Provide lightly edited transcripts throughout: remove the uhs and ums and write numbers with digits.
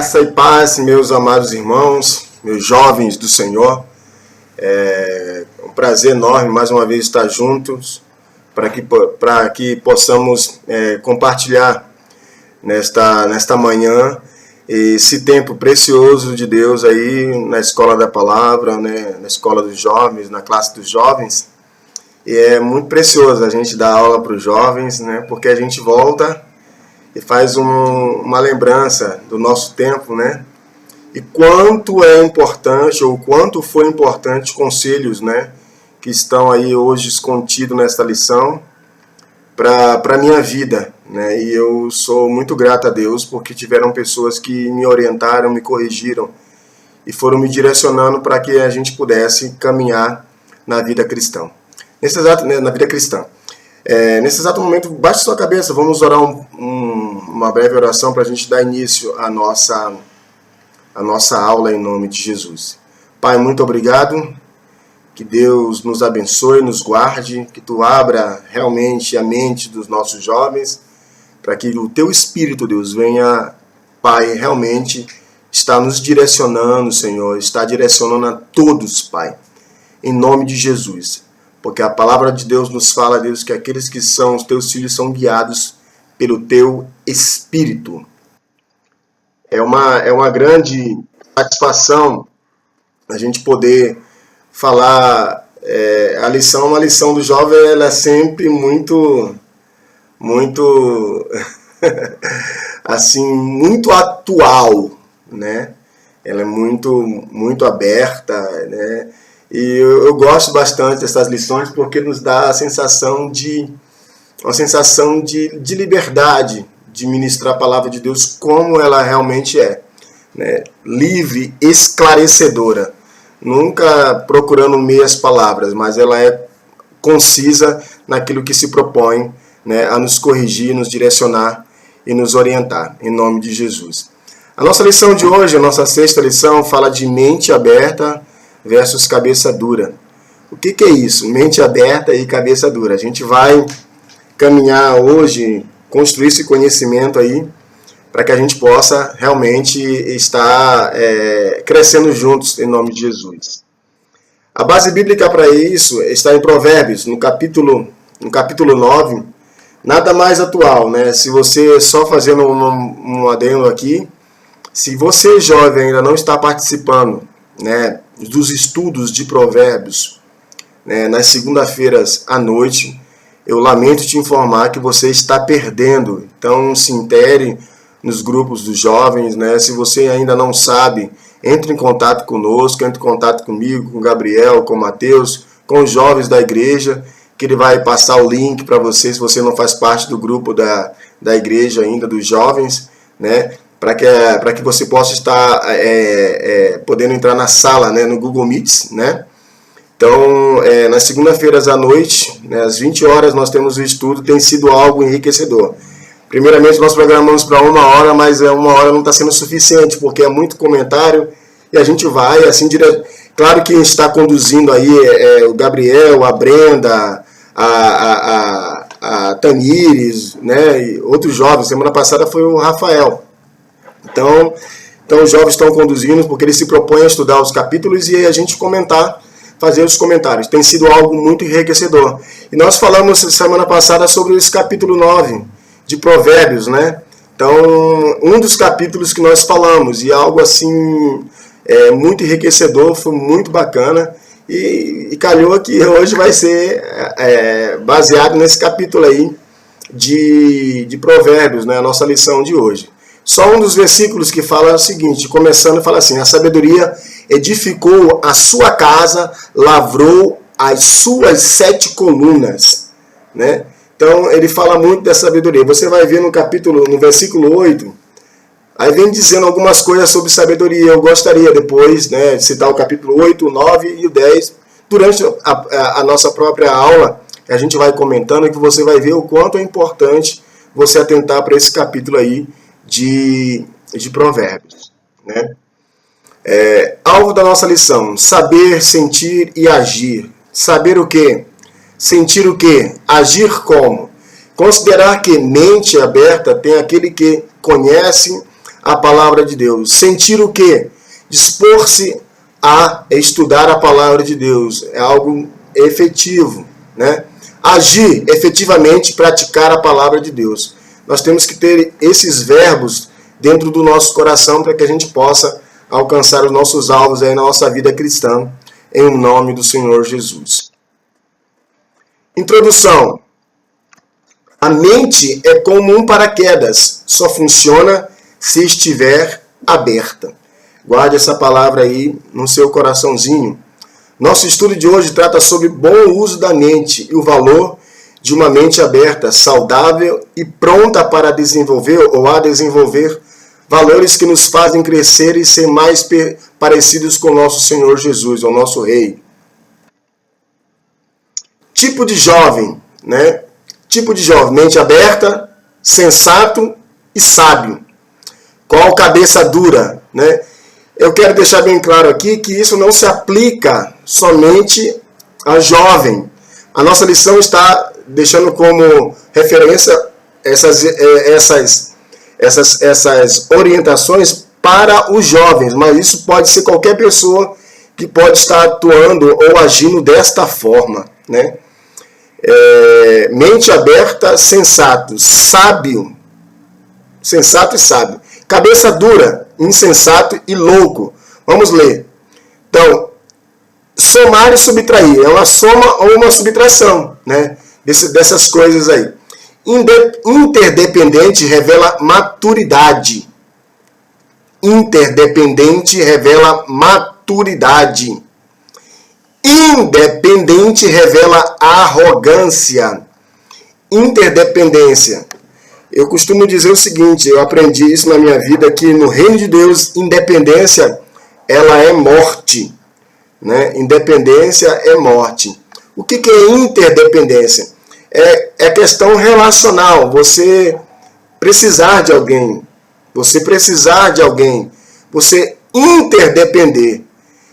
Graça e paz, meus amados irmãos, meus jovens do Senhor. É um prazer enorme mais uma vez estar juntos para que possamos compartilhar nesta manhã esse tempo precioso de Deus aí na escola da palavra, né, na escola dos jovens, na classe dos jovens. E é muito precioso a gente dar aula para os jovens, né, porque a gente volta e faz uma lembrança do nosso tempo, né? E quanto é importante, ou quanto foi importante, conselhos, né? Que estão aí hoje contidos nesta lição para a minha vida, né? E eu sou muito grato a Deus porque tiveram pessoas que me orientaram, me corrigiram e foram me direcionando para que a gente pudesse caminhar na vida cristã. Na vida cristã. Nesse exato momento, baixe sua cabeça, vamos orar uma breve oração para a gente dar início à nossa aula em nome de Jesus. Pai, muito obrigado, que Deus nos abençoe, nos guarde, que Tu abra realmente a mente dos nossos jovens, para que o Teu Espírito, Deus, venha, Pai, realmente está nos direcionando, Senhor, está direcionando a todos, Pai, em nome de Jesus. Porque a palavra de Deus nos fala, Deus, que aqueles que são os teus filhos são guiados pelo teu Espírito. É uma grande satisfação a gente poder falar. Uma lição do jovem, ela é sempre muito assim, muito atual, né? Ela é muito aberta, né? E eu gosto bastante dessas lições porque nos dá uma sensação de liberdade de ministrar a palavra de Deus como ela realmente é, né? Livre, esclarecedora, nunca procurando meias palavras, mas ela é concisa naquilo que se propõe, né, a nos corrigir, nos direcionar e nos orientar, em nome de Jesus. A nossa lição de hoje, a nossa sexta lição, fala de mente aberta versus cabeça dura. O que é isso? Mente aberta e cabeça dura. A gente vai caminhar hoje, construir esse conhecimento aí, para que a gente possa realmente estar crescendo juntos em nome de Jesus. A base bíblica para isso está em Provérbios, no capítulo 9, nada mais atual, né? Se você, só fazendo um adendo aqui, se você jovem ainda não está participando, né, dos estudos de Provérbios, né, nas segunda-feiras à noite, eu lamento te informar que você está perdendo. Então se intere nos grupos dos jovens, né? Se você ainda não sabe, entre em contato conosco, entre em contato comigo, com o Gabriel, com o Matheus, com os jovens da igreja, que ele vai passar o link para você, se você não faz parte do grupo da igreja ainda, dos jovens, né? Para que você possa estar podendo entrar na sala, né, no Google Meets, né? Então, nas segunda-feiras à noite, né, às 20 horas, nós temos o estudo, tem sido algo enriquecedor. Primeiramente, nós programamos para 1 hora, mas 1 hora não está sendo suficiente, porque é muito comentário, e a gente vai, assim, direto. Claro que a gente está conduzindo aí o Gabriel, a Brenda, a Tamires, né, e outros jovens. Semana passada foi o Rafael. Então os jovens estão conduzindo porque eles se propõem a estudar os capítulos e a gente fazer os comentários. Tem sido algo muito enriquecedor. E nós falamos semana passada sobre esse capítulo 9 de Provérbios, né? Então, um dos capítulos que nós falamos, e algo assim muito enriquecedor, foi muito bacana, e calhou que hoje vai ser baseado nesse capítulo aí de Provérbios, né? A nossa lição de hoje. Só um dos versículos que fala é o seguinte, começando, fala assim: a sabedoria edificou a sua casa, lavrou as suas 7 colunas, né? Então ele fala muito da sabedoria. Você vai ver no versículo 8, aí vem dizendo algumas coisas sobre sabedoria. Eu gostaria depois, né, de citar o capítulo 8, o 9 e o 10, durante a nossa própria aula, a gente vai comentando, que você vai ver o quanto é importante você atentar para esse capítulo aí de Provérbios, né? Alvo da nossa lição: saber, sentir e agir. Saber o quê? Sentir o quê? Agir como? Considerar que mente aberta tem aquele que conhece a palavra de Deus. Sentir o quê? Dispor-se a estudar a palavra de Deus. É algo efetivo, né? Agir efetivamente, praticar a palavra de Deus. Nós temos que ter esses verbos dentro do nosso coração para que a gente possa alcançar os nossos alvos aí na nossa vida cristã, em nome do Senhor Jesus. Introdução. A mente é como um paraquedas, só funciona se estiver aberta. Guarde essa palavra aí no seu coraçãozinho. Nosso estudo de hoje trata sobre bom uso da mente e o valor de uma mente aberta, saudável e pronta para desenvolver ou a desenvolver valores que nos fazem crescer e ser mais parecidos com o nosso Senhor Jesus, o nosso Rei. Tipo de jovem, né? Tipo de jovem, mente aberta, sensato e sábio. Qual cabeça dura, né? Eu quero deixar bem claro aqui que isso não se aplica somente a jovem. A nossa lição está deixando como referência essas orientações para os jovens, mas isso pode ser qualquer pessoa que pode estar atuando ou agindo desta forma, né? Mente aberta, sensato, sábio, sensato e sábio. Cabeça dura, insensato e louco. Vamos ler. Então, somar e subtrair. É uma soma ou uma subtração, né? Dessas coisas aí. Interdependente revela maturidade. Interdependente revela maturidade. Independente revela arrogância. Interdependência. Eu costumo dizer o seguinte, eu aprendi isso na minha vida, que no reino de Deus, independência, ela é morte. Né? Independência é morte. O que é interdependência? É questão relacional. Você precisar de alguém. Você precisar de alguém. Você interdepender.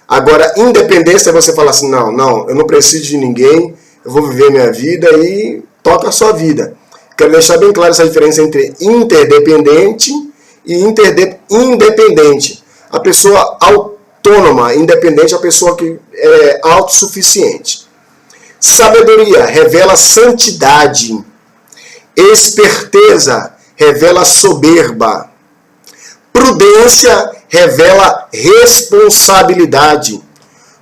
Agora, independência é você falar assim, não, eu não preciso de ninguém, eu vou viver minha vida e toca a sua vida. Quero deixar bem clara essa diferença entre interdependente e independente. A pessoa autônoma, independente, é a pessoa que é autossuficiente. Sabedoria revela santidade. Esperteza revela soberba. Prudência revela responsabilidade.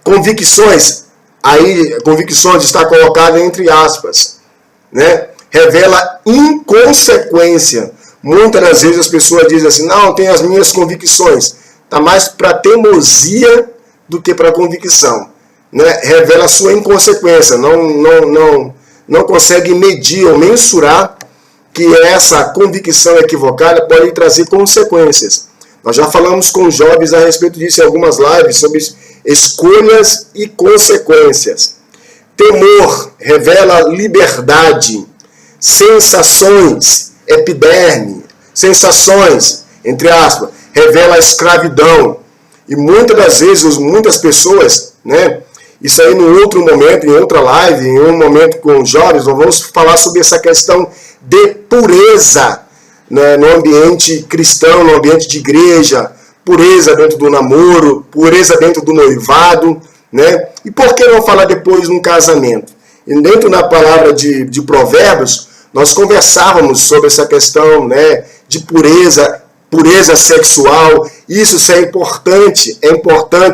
Convicções, aí convicções está colocado entre aspas, né? Revela inconsequência. Muitas das vezes as pessoas dizem assim, não, tenho as minhas convicções. Está mais para teimosia do que para convicção. Né? Revela a sua inconsequência. Não consegue medir ou mensurar que essa convicção equivocada pode trazer consequências. Nós já falamos com jovens a respeito disso em algumas lives, sobre escolhas e consequências. Temor revela liberdade. Sensações, epiderme, sensações, entre aspas, revela escravidão. E muitas das vezes, muitas pessoas, né? Isso aí num outro momento, em outra live, em um momento com jovens, nós vamos falar sobre essa questão de pureza, né, no ambiente cristão, no ambiente de igreja, pureza dentro do namoro, pureza dentro do noivado, né? E por que não falar depois num casamento? E dentro da palavra de Provérbios, nós conversávamos sobre essa questão, né, de pureza sexual. Isso é importante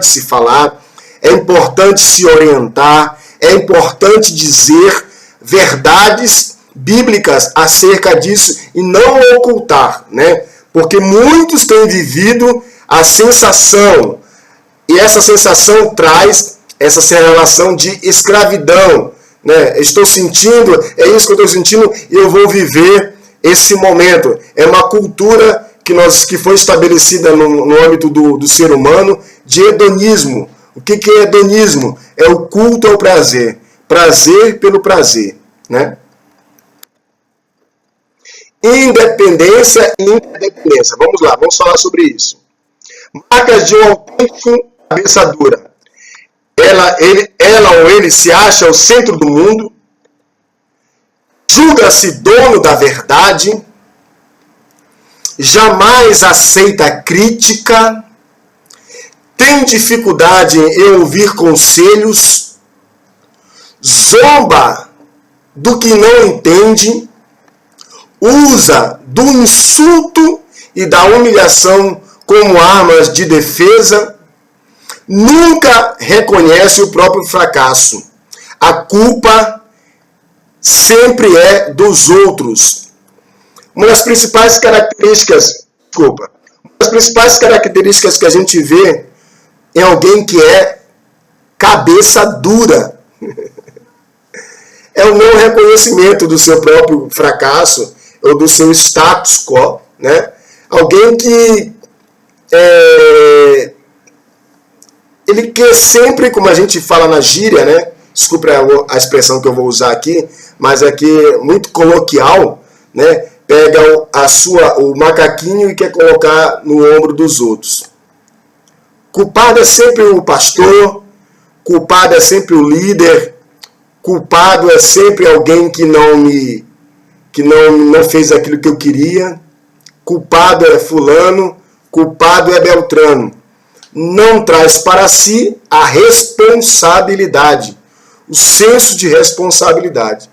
se falar, é importante se orientar, é importante dizer verdades bíblicas acerca disso e não ocultar, né? Porque muitos têm vivido a sensação, e essa sensação traz essa relação de escravidão, né? Estou sentindo, é isso que eu estou sentindo e eu vou viver esse momento. É uma cultura que foi estabelecida no âmbito do ser humano de hedonismo. O que é hedonismo? É o culto ao prazer. Prazer pelo prazer, né? Independência e interdependência. Vamos lá, vamos falar sobre isso. Marcas de um autêntico cabeça dura. Ela ou ele se acha o centro do mundo, julga-se dono da verdade, jamais aceita crítica, tem dificuldade em ouvir conselhos, zomba do que não entende, usa do insulto e da humilhação como armas de defesa, nunca reconhece o próprio fracasso. A culpa sempre é dos outros. Uma das principais características que a gente vê em alguém que é cabeça dura é o não reconhecimento do seu próprio fracasso ou do seu status quo, né? Alguém que ele quer sempre, como a gente fala na gíria, né? Desculpa a expressão que eu vou usar aqui, mas aqui é muito coloquial, né? Pega o macaquinho e quer colocar no ombro dos outros. Culpado é sempre o pastor, culpado é sempre o líder, culpado é sempre alguém que não fez aquilo que eu queria, culpado é fulano, culpado é Beltrano. Não traz para si a responsabilidade, o senso de responsabilidade,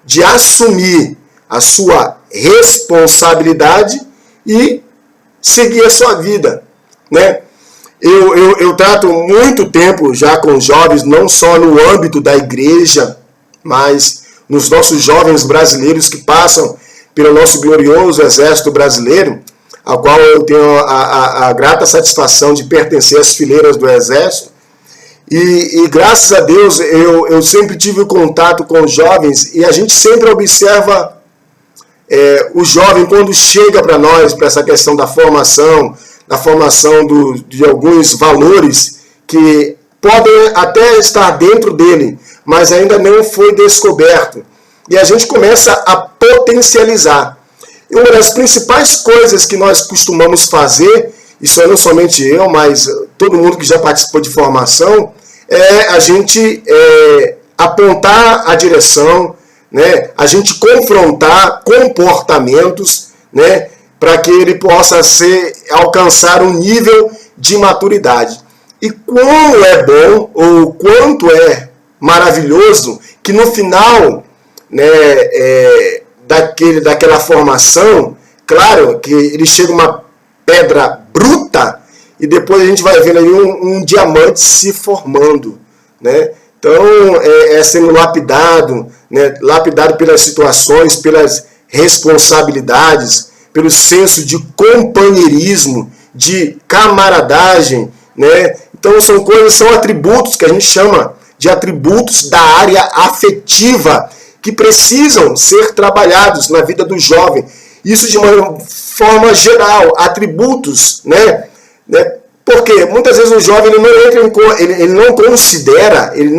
de assumir a sua responsabilidade e seguir a sua vida, né? Eu trato muito tempo já com jovens, não só no âmbito da igreja, mas nos nossos jovens brasileiros que passam pelo nosso glorioso exército brasileiro, ao qual eu tenho a grata satisfação de pertencer às fileiras do exército. E graças a Deus eu sempre tive contato com os jovens e a gente sempre observa o jovem quando chega para nós, para essa questão da formação de alguns valores que podem até estar dentro dele, mas ainda não foi descoberto. E a gente começa a potencializar. E uma das principais coisas que nós costumamos fazer, isso não somente eu, mas todo mundo que já participou de formação, é a gente apontar a direção, né? A gente confrontar comportamentos, né? Para que ele possa alcançar um nível de maturidade. E como é bom, ou quanto é maravilhoso, que no final, né, daquela formação, claro que ele chega uma pedra bruta e depois a gente vai vendo ali um diamante se formando, né? Então sendo lapidado, né? Lapidado pelas situações, pelas responsabilidades, pelo senso de companheirismo, de camaradagem, né? Então são atributos que a gente chama de atributos da área afetiva que precisam ser trabalhados na vida do jovem. Isso de uma forma geral, atributos, né? Porque muitas vezes o jovem ele não considera, ele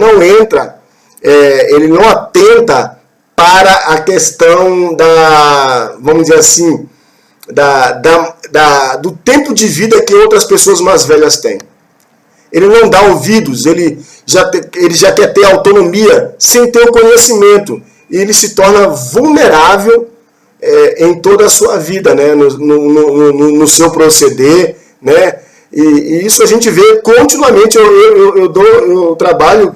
não atenta para a questão vamos dizer assim, do tempo de vida que outras pessoas mais velhas têm. Ele não dá ouvidos, ele já quer ter autonomia sem ter o conhecimento. E ele se torna vulnerável em toda a sua vida, né? No seu proceder, né? E isso a gente vê continuamente. Eu trabalho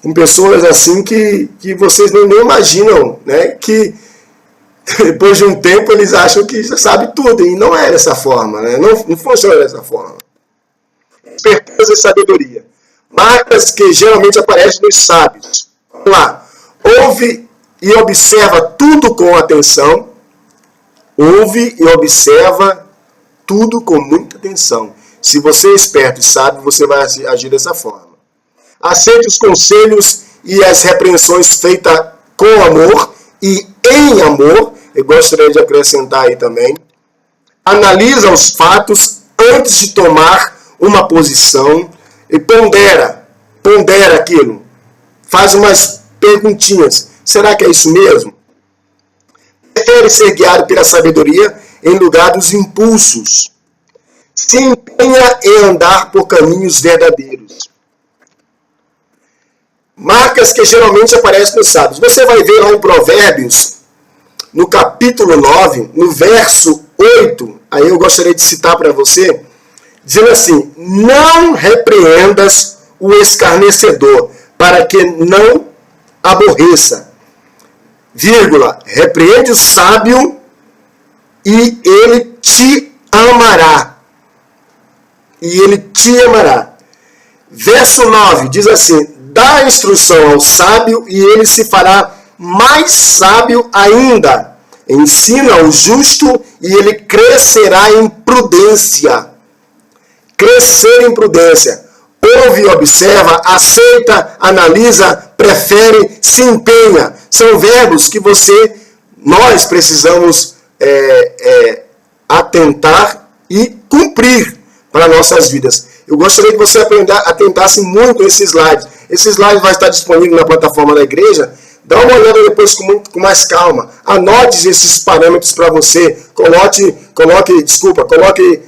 com pessoas assim que vocês nem imaginam, né? Que depois de um tempo eles acham que já sabe tudo, e não é dessa forma, né? Não funciona dessa forma. Esperteza e sabedoria. Marcas que geralmente aparecem nos sábios. Vamos lá. Ouve e observa tudo com atenção. Ouve e observa tudo com muita atenção. Se você é esperto e sábio, você vai agir dessa forma. Aceite os conselhos e as repreensões feitas com amor e em amor. Eu gostaria de acrescentar aí também. Analisa os fatos antes de tomar uma posição e pondera aquilo. Faz umas perguntinhas. Será que é isso mesmo? Prefere ser guiado pela sabedoria em lugar dos impulsos. Se empenha em andar por caminhos verdadeiros. Marcas que geralmente aparecem nos sábios. Você vai ver lá em Provérbios, no capítulo 9, no verso 8, aí eu gostaria de citar para você, dizendo assim: não repreendas o escarnecedor, para que não aborreça, vírgula, repreende o sábio e ele te amará. E ele te amará. Verso 9 diz assim: dá instrução ao sábio e ele se fará mais sábio ainda. Ensina ao justo e ele crescerá em prudência. Crescer em prudência. Ouve, observa, aceita, analisa, prefere, se empenha. São verbos que nós precisamos atentar e cumprir para nossas vidas. Eu gostaria que você atentasse muito nesse slide. Esse slide vai estar disponível na plataforma da igreja. Dá uma olhada depois com mais calma. Anote esses parâmetros para você. Coloque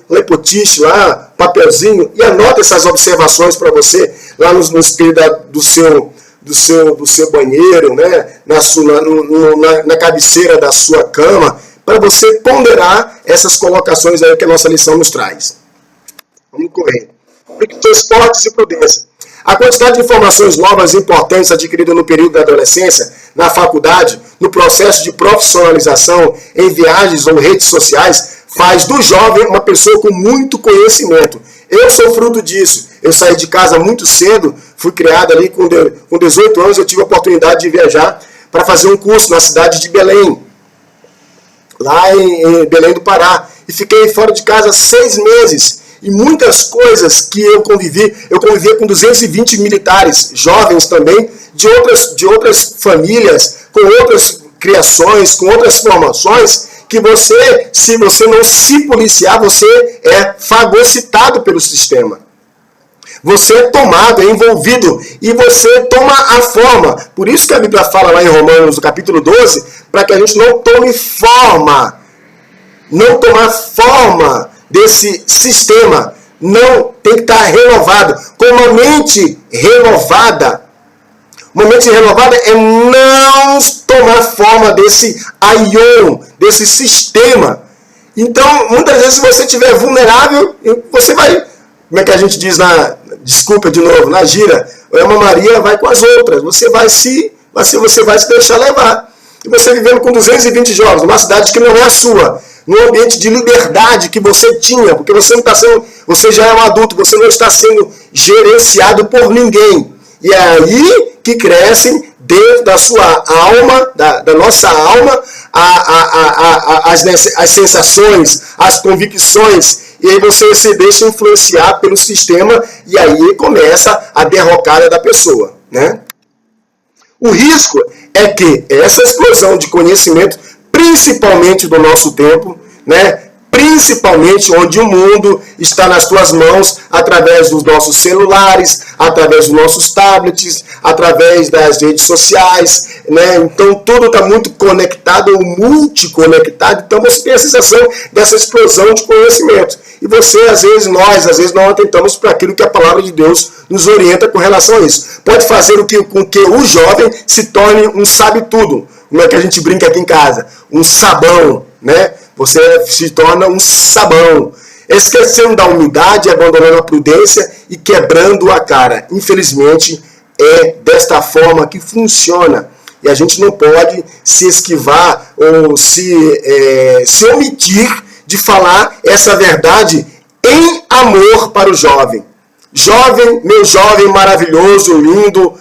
lepotiche lá, papelzinho, e anote essas observações para você lá no espelho do seu banheiro, né? na cabeceira da sua cama, para você ponderar essas colocações aí que a nossa lição nos traz. Vamos correr. Transportes e prudência. A quantidade de informações novas e importantes adquiridas no período da adolescência, na faculdade, no processo de profissionalização, em viagens ou redes sociais, faz do jovem uma pessoa com muito conhecimento. Eu sou fruto disso. Eu saí de casa muito cedo, fui criado ali com 18 anos, eu tive a oportunidade de viajar para fazer um curso na cidade de Belém, lá em Belém do Pará. E fiquei fora de casa 6 meses. E muitas coisas que eu convivia com 220 militares, jovens também, de outras famílias, com outras criações, com outras formações, que se você não se policiar, você é fagocitado pelo sistema. Você é tomado, é envolvido, e você toma a forma. Por isso que a Bíblia fala lá em Romanos, no capítulo 12, para que a gente não tome forma, não tomar forma desse sistema. Não, tem que estar renovado. Com uma mente renovada. Uma mente renovada é não tomar forma desse aion, desse sistema. Então, muitas vezes, se você estiver vulnerável, você vai, como é que a gente diz desculpa de novo, na gira, uma Maria vai com as outras. Você vai se deixar levar. E você vivendo com 220 jovens, numa cidade que não é a sua, num ambiente de liberdade que você tinha, porque você já é um adulto, você não está sendo gerenciado por ninguém. E é aí que crescem dentro da sua alma, da nossa alma, as sensações, as convicções. E aí você se deixa influenciar pelo sistema e aí começa a derrocada da pessoa, né? O risco é que essa explosão de conhecimento, principalmente do nosso tempo, né? Principalmente onde o mundo está nas tuas mãos, através dos nossos celulares, através dos nossos tablets, através das redes sociais, né? Então tudo está muito conectado, ou multiconectado. Então você tem a sensação dessa explosão de conhecimento. E nós às vezes não atentamos para aquilo que a palavra de Deus nos orienta com relação a isso. Pode fazer com que o jovem se torne um sabe-tudo. Como é que a gente brinca aqui em casa? Um sabão, né? Você se torna um sabão, esquecendo da humildade, abandonando a prudência e quebrando a cara. Infelizmente, é desta forma que funciona. E a gente não pode se esquivar ou se omitir de falar essa verdade em amor para o jovem. Jovem, meu jovem maravilhoso, lindo,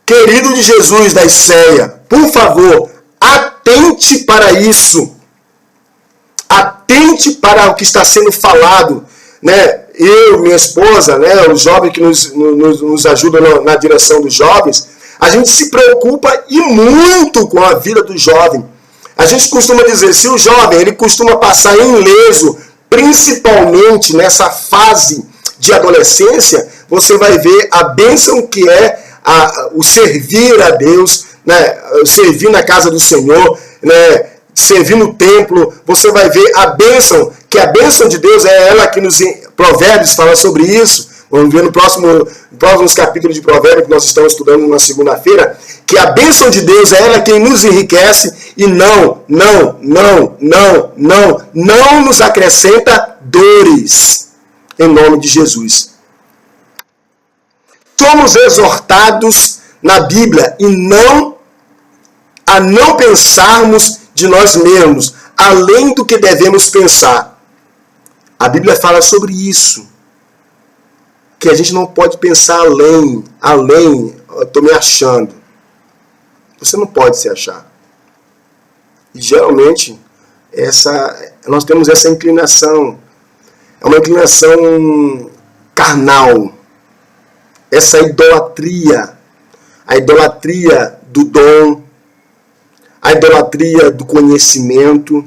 querido de Jesus da Iceia, por favor, atente para isso. Atente para o que está sendo falado, né? Eu, minha esposa, né? O jovem que nos ajuda na direção dos jovens, a gente se preocupa e muito com a vida do jovem. A gente costuma dizer, se o jovem ele costuma passar ileso, principalmente nessa fase de adolescência, você vai ver a bênção que é o servir a Deus, né? O servir na casa do Senhor, né? Servir no templo, você vai ver a bênção de Deus é ela que nos Provérbios fala sobre isso. Vamos ver no próximos capítulos de Provérbios que nós estamos estudando na segunda-feira, que a bênção de Deus é ela quem nos enriquece e não nos acrescenta dores, em nome de Jesus. Somos exortados na Bíblia a não pensarmos de nós mesmos, além do que devemos pensar. A Bíblia fala sobre isso, que a gente não pode pensar além, eu estou me achando. Você não pode se achar. E geralmente, nós temos essa inclinação, é uma inclinação carnal, essa idolatria, a idolatria do dom, a idolatria do conhecimento,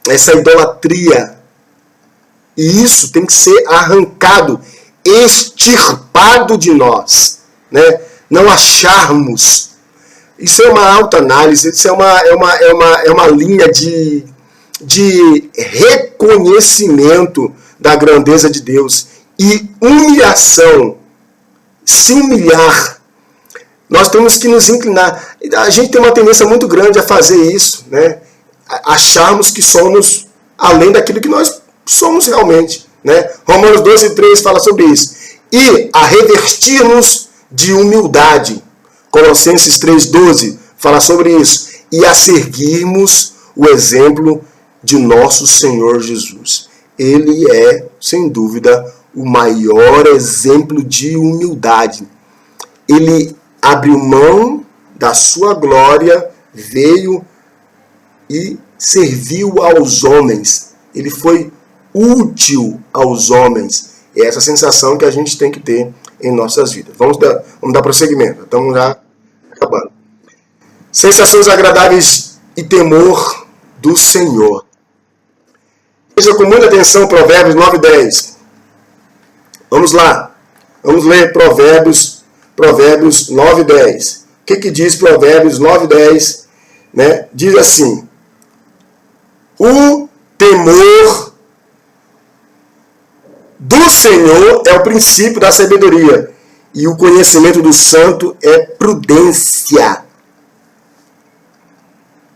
essa idolatria. E isso tem que ser arrancado, extirpado de nós, né? Não acharmos. Isso é uma autoanálise, isso é uma linha de reconhecimento da grandeza de Deus e humilhação. Se humilhar. Nós temos que nos inclinar. A gente tem uma tendência muito grande a fazer isso, né? Acharmos que somos além daquilo que nós somos realmente, né? Romanos 12:3 fala sobre isso. E a revestir-nos de humildade. Colossenses 3:12 fala sobre isso. E a seguirmos o exemplo de nosso Senhor Jesus. Ele é, sem dúvida, o maior exemplo de humildade. Ele abriu mão da sua glória, veio e serviu aos homens. Ele foi útil aos homens. É essa sensação que a gente tem que ter em nossas vidas. Vamos dar prosseguimento. Estamos já acabando. Sensações agradáveis e temor do Senhor. Veja com muita atenção Provérbios 9:10. Vamos lá. Vamos ler Provérbios 9:10. O que diz Provérbios 9:10? Né? Diz assim: o temor do Senhor é o princípio da sabedoria, e o conhecimento do santo é prudência.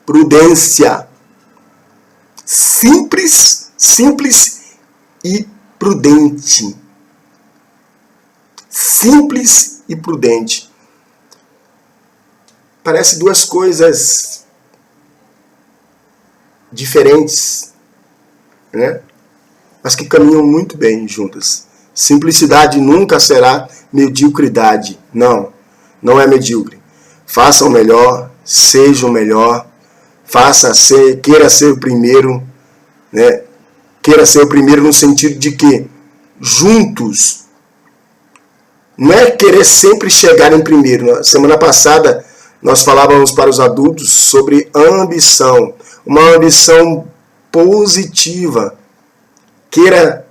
Prudência. Simples e prudente. Simples e prudente. Parece duas coisas diferentes, né? Mas que caminham muito bem juntas. Simplicidade nunca será mediocridade. Não é medíocre. Faça o melhor, seja o melhor, queira ser o primeiro, né? Queira ser o primeiro no sentido de que juntos. Não é querer sempre chegar em primeiro. Semana passada nós falávamos para os adultos sobre ambição. Uma ambição positiva. Queira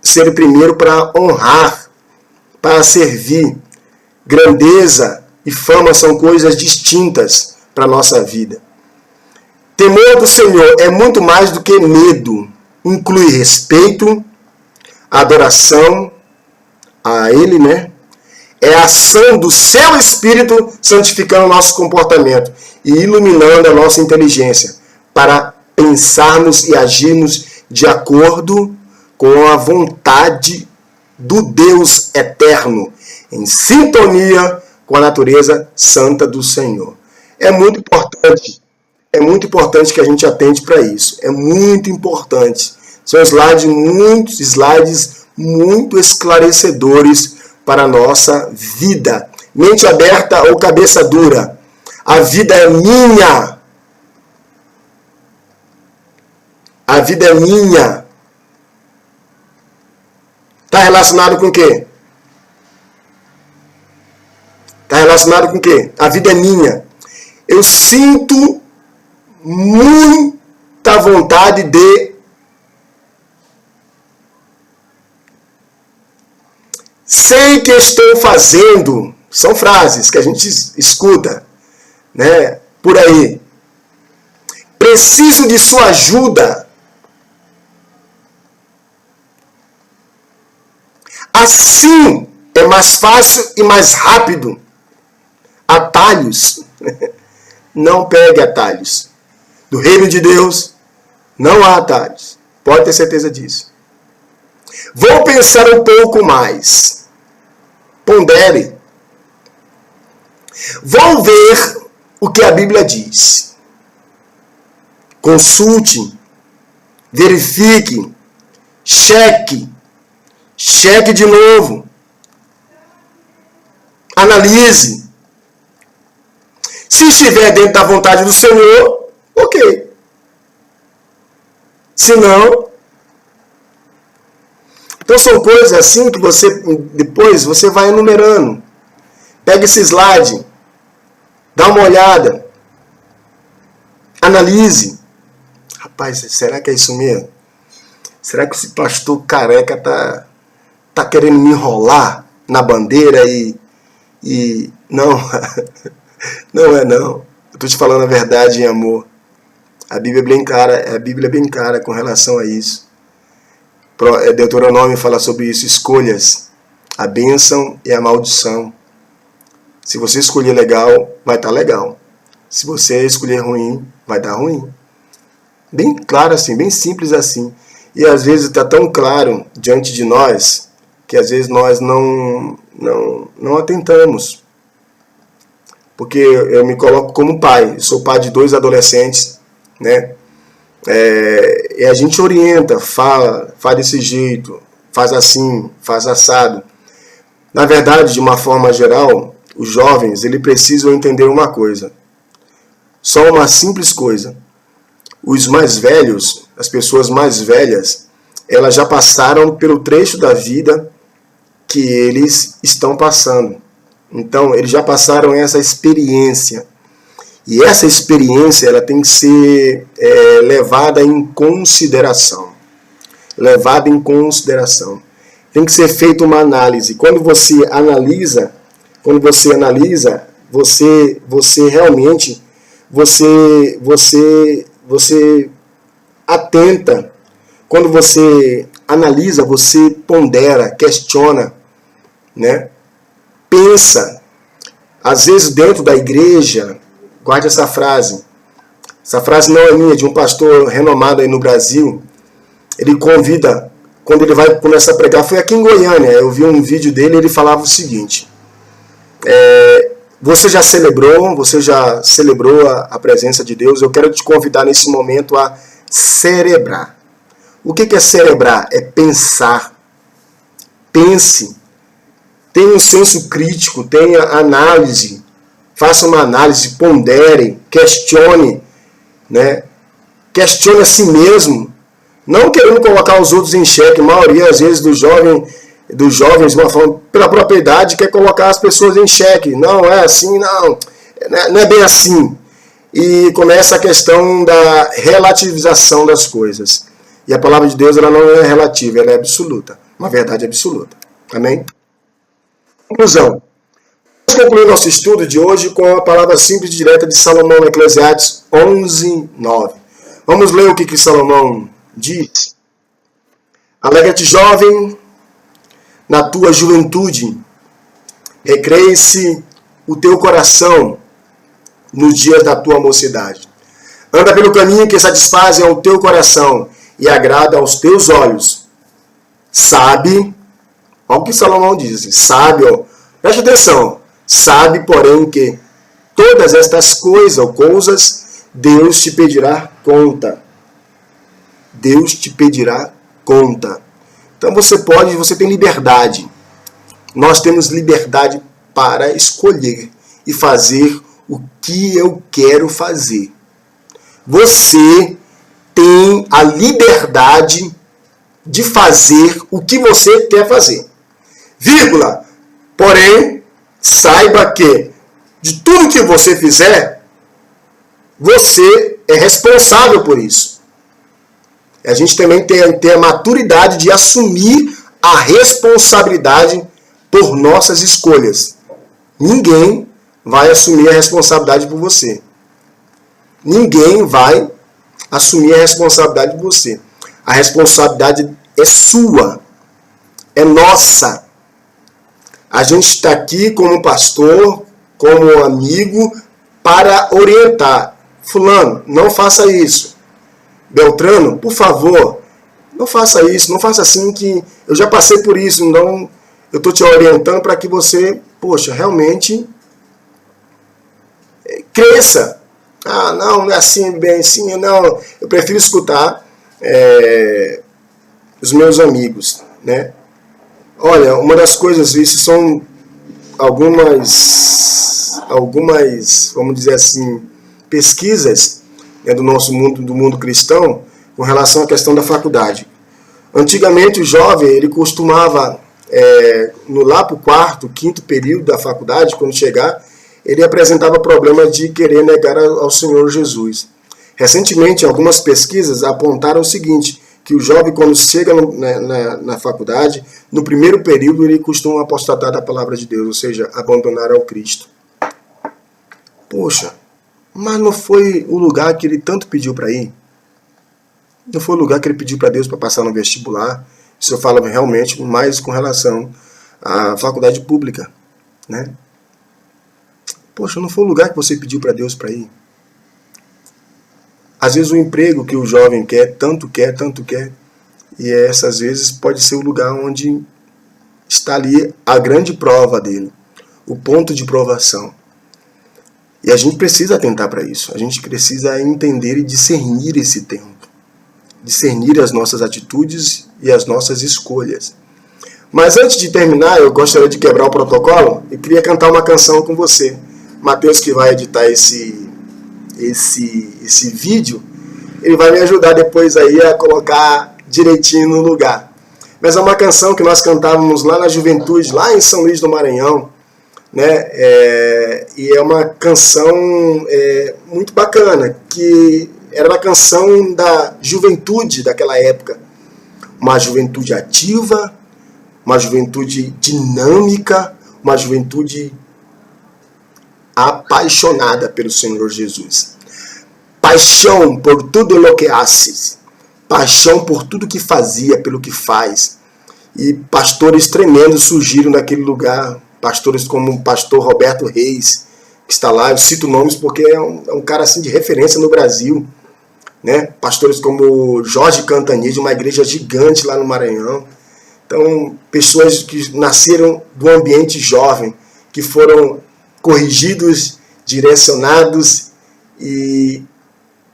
ser o primeiro para honrar, para servir. Grandeza e fama são coisas distintas para a nossa vida. Temor do Senhor é muito mais do que medo. Inclui respeito, adoração a Ele, né? É a ação do seu Espírito santificando o nosso comportamento e iluminando a nossa inteligência para pensarmos e agirmos de acordo com a vontade do Deus eterno, em sintonia com a natureza santa do Senhor. É muito importante que a gente atente para isso. É muito importante. São slides muito esclarecedores para a nossa vida. Mente aberta ou cabeça dura. A vida é minha. A vida é minha. Está relacionado com o quê? Está relacionado com o quê? A vida é minha. Eu sinto muita vontade de sei que estou fazendo. São frases que a gente escuta, né, por aí. Preciso de sua ajuda. Assim é mais fácil e mais rápido. Atalhos. Não pegue atalhos. No reino de Deus, não há atalhos. Pode ter certeza disso. Vou pensar um pouco mais. Pondere. Vou ver o que a Bíblia diz. Consulte, verifique, cheque de novo. Analise. Se estiver dentro da vontade do Senhor, ok. Se não, então são coisas assim que depois você vai enumerando. Pega esse slide, dá uma olhada, analise. Rapaz, será que é isso mesmo? Será que esse pastor careca tá querendo me enrolar na bandeira e não, não é não. Eu tô te falando a verdade em amor. A Bíblia é bem clara com relação a isso. Deuteronômio fala sobre isso, escolhas, a bênção e a maldição. Se você escolher legal, vai estar legal. Se você escolher ruim, vai dar ruim. Bem claro assim, bem simples assim. E às vezes está tão claro diante de nós, que às vezes nós não atentamos. Porque eu me coloco como pai, eu sou pai de 2 adolescentes, né? E a gente orienta, faz desse jeito, faz assim, faz assado. Na verdade, de uma forma geral, os jovens, eles precisam entender uma coisa. Só uma simples coisa. Os mais velhos, as pessoas mais velhas, elas já passaram pelo trecho da vida que eles estão passando. Então, eles já passaram essa experiência. E essa experiência ela tem que ser levada em consideração. Levada em consideração. Tem que ser feita uma análise. Quando você analisa, você realmente você atenta. Quando você analisa, você pondera, questiona, né? Pensa. Às vezes dentro da igreja, guarde essa frase. Essa frase não é minha, é de um pastor renomado aí no Brasil. Ele convida, quando ele vai começar a pregar, foi aqui em Goiânia, eu vi um vídeo dele, ele falava o seguinte: você já celebrou a presença de Deus? Eu quero te convidar nesse momento a cerebrar. O que é cerebrar? É pensar. Pense. Tenha um senso crítico, tenha análise. Faça uma análise, pondere, questione, né? Questione a si mesmo. Não querendo colocar os outros em xeque. A maioria, às vezes, dos jovens, uma forma, pela própria idade, quer colocar as pessoas em xeque. Não, é assim, não é bem assim. E começa a questão da relativização das coisas. E a palavra de Deus ela não é relativa, ela é absoluta. Uma verdade absoluta. Amém? Conclusão. Vamos concluir nosso estudo de hoje com a palavra simples e direta de Salomão no Eclesiastes 11:9. Vamos ler o que Salomão diz. Alegra-te, jovem, na tua juventude. Recreie-se o teu coração nos dias da tua mocidade. Anda pelo caminho que satisfazem ao teu coração e agrada aos teus olhos. Sabe, olha o que Salomão diz, sabe, preste atenção, sabe, porém, que todas estas coisas, Deus te pedirá conta. Deus te pedirá conta. Então você tem liberdade. Nós temos liberdade para escolher e fazer o que eu quero fazer. Você tem a liberdade de fazer o que você quer fazer. Vírgula. Porém, saiba que de tudo que você fizer, você é responsável por isso. A gente também tem a maturidade de assumir a responsabilidade por nossas escolhas. Ninguém vai assumir a responsabilidade por você. Ninguém vai assumir a responsabilidade por você. A responsabilidade é sua, é nossa. A gente está aqui como pastor, como amigo, para orientar. Fulano, não faça isso. Beltrano, por favor, não faça isso, não faça assim, que eu já passei por isso, então eu estou te orientando para que você, poxa, realmente cresça. Ah, não é assim, bem assim, não. Eu prefiro escutar os meus amigos, né? Olha, uma das coisas, isso são algumas, vamos dizer assim, pesquisas, né, do nosso mundo, do mundo cristão, com relação à questão da faculdade. Antigamente o jovem, ele costumava, lá para o quarto, quinto período da faculdade, quando chegar, ele apresentava problema de querer negar ao Senhor Jesus. Recentemente, algumas pesquisas apontaram o seguinte, que o jovem, quando chega na faculdade, no primeiro período, ele costuma apostatar da palavra de Deus, ou seja, abandonar ao Cristo. Poxa, mas não foi o lugar que ele tanto pediu para ir? Não foi o lugar que ele pediu para Deus para passar no vestibular? Isso eu falo realmente mais com relação à faculdade pública, né? Poxa, não foi o lugar que você pediu para Deus para ir? Às vezes o emprego que o jovem quer, tanto quer, e essas vezes pode ser o lugar onde está ali a grande prova dele, o ponto de provação. E a gente precisa atentar para isso, a gente precisa entender e discernir esse tempo, discernir as nossas atitudes e as nossas escolhas. Mas antes de terminar, eu gostaria de quebrar o protocolo e queria cantar uma canção com você. Mateus, que vai editar esse vídeo, ele vai me ajudar depois aí a colocar direitinho no lugar. Mas é uma canção que nós cantávamos lá na juventude, lá em São Luís do Maranhão, né? E é uma canção muito bacana, que era uma canção da juventude daquela época. Uma juventude ativa, uma juventude dinâmica, uma juventude apaixonada pelo Senhor Jesus. Paixão por tudo o que haces. Paixão por tudo que fazia, pelo que faz. E pastores tremendos surgiram naquele lugar. Pastores como o pastor Roberto Reis, que está lá. Eu cito nomes porque é um cara assim de referência no Brasil, né? Pastores como Jorge Cantani, de uma igreja gigante lá no Maranhão. Então, pessoas que nasceram do ambiente jovem, que foram corrigidos, direcionados e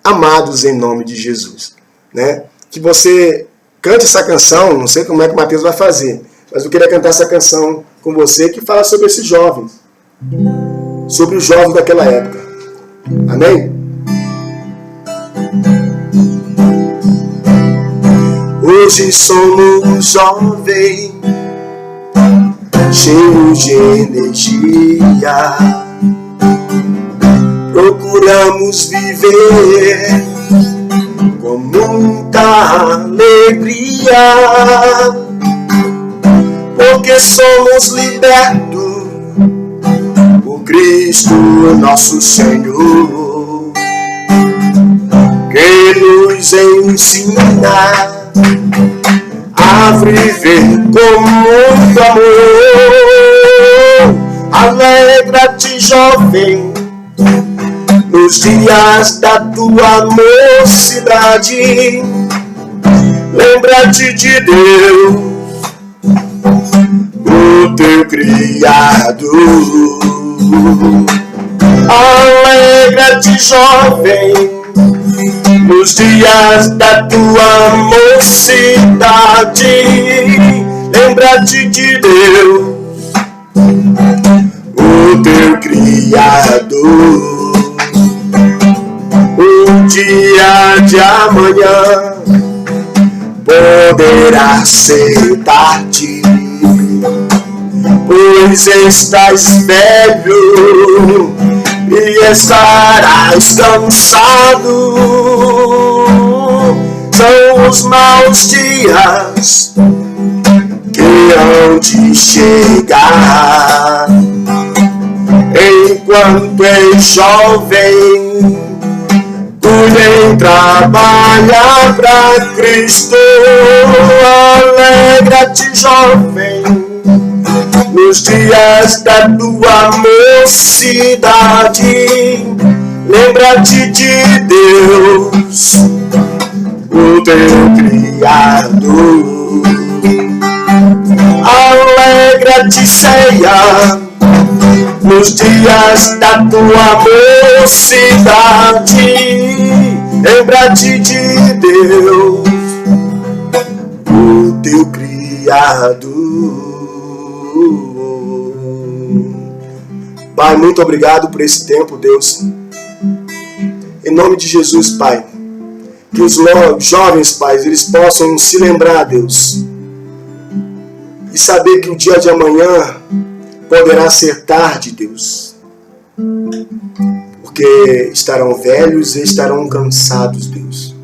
amados em nome de Jesus, né? Que você cante essa canção, não sei como é que o Mateus vai fazer, mas eu queria cantar essa canção com você que fala sobre esses jovens, sobre os jovens daquela época. Amém? Hoje somos jovens, cheios de energia, procuramos viver com muita alegria, porque somos libertos por Cristo nosso Senhor, que nos ensina a viver com muito amor. Alegra-te, jovem, nos dias da tua mocidade. Lembra-te de Deus, o teu Criador. Alegra-te, jovem, nos dias da tua mocidade. Lembra-te de Deus, o teu Criador. O dia de amanhã poderá ser tarde, pois estás velho e estarás cansado. São os maus dias que hão de chegar. Enquanto és jovem, cuide em trabalhar pra Cristo. Alegra-te, jovem, nos dias da tua mocidade. Lembra-te de Deus, o teu Criador. Alegra-te, ceia, nos dias da tua mocidade. Lembra-te de Deus, o teu Criador. Pai, muito obrigado por esse tempo, Deus. Em nome de Jesus, Pai, que os jovens, Pai, eles possam se lembrar, Deus, e saber que o dia de amanhã poderá ser tarde, Deus, porque estarão velhos e estarão cansados, Deus,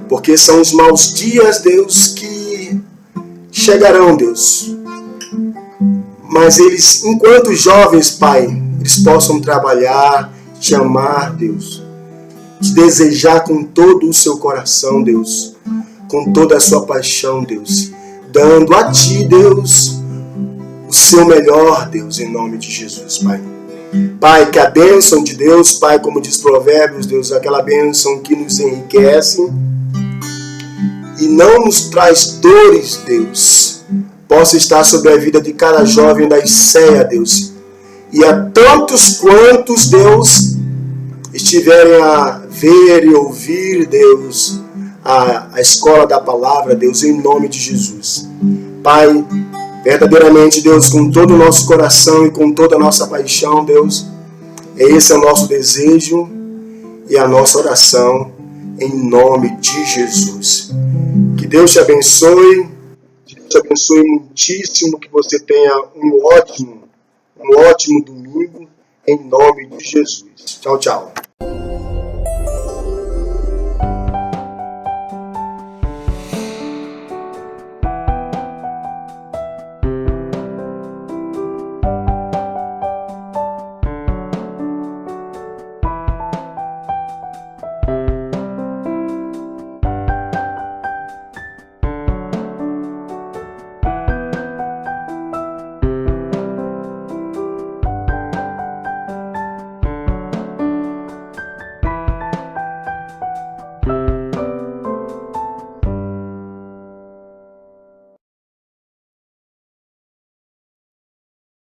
porque são os maus dias, Deus, que chegarão, Deus, mas eles, enquanto jovens, Pai, eles possam trabalhar, te amar, Deus, te desejar com todo o seu coração, Deus, com toda a sua paixão, Deus, dando a Ti, Deus, o seu melhor, Deus, em nome de Jesus, Pai. Pai, que a bênção de Deus, Pai, como diz Provérbios, Deus, aquela bênção que nos enriquece e não nos traz dores, Deus, possa estar sobre a vida de cada jovem da ICEA, Deus, e a tantos quantos, Deus, estiverem a ver e ouvir, Deus, a escola da palavra, Deus, em nome de Jesus. Pai, verdadeiramente, Deus, com todo o nosso coração e com toda a nossa paixão, Deus, esse é o nosso desejo e a nossa oração, em nome de Jesus. Que Deus te abençoe, muitíssimo, que você tenha um ótimo domingo, em nome de Jesus. Tchau, tchau.